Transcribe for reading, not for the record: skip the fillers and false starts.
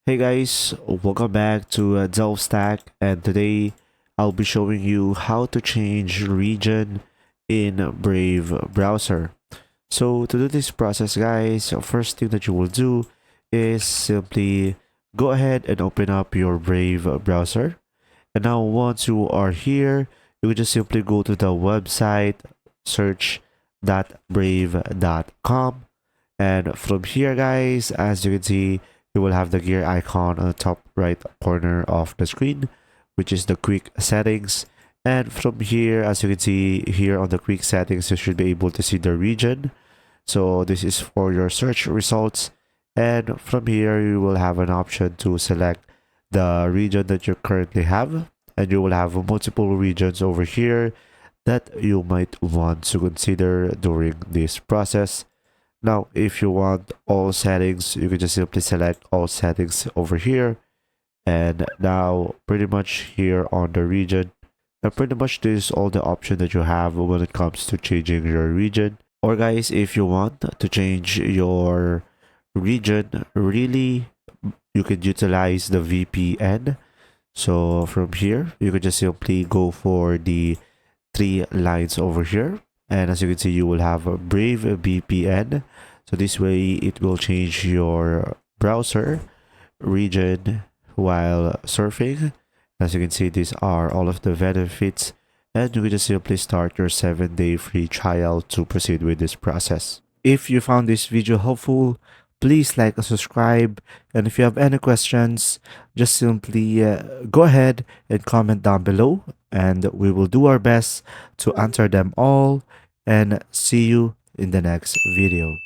Hey guys, welcome back to DelftStack, and today I'll be showing you how to change region in Brave browser. So to do this process guys, first thing that you will do is simply go ahead and open up your Brave browser. And now once you are here, you will just simply go to the website, search .brave.com, and from here guys, as you can see, you will have the gear icon on the top right corner of the screen, which is the quick settings. And from here, as you can see here on the quick settings, you should be able to see the region. So this is for your search results. And from here, you will have an option to select the region that you currently have. And you will have multiple regions over here that you might want to consider during this process. Now, if you want all settings, you can just simply select all settings over here. And now pretty much here on the region, and pretty much this is all the option that you have when it comes to changing your region. Or guys, if you want to change your region, really, you can utilize the VPN. So from here, you can just simply go for the three lines over here, and as you can see, you will have a Brave VPN. So this way it will change your browser region while surfing. As you can see, these are all of the benefits, and you can just simply start your 7-day free trial to proceed with this process. If you found this video helpful, please like and subscribe, and if you have any questions, just simply go ahead and comment down below, and we will do our best to answer them all. And see you in the next video.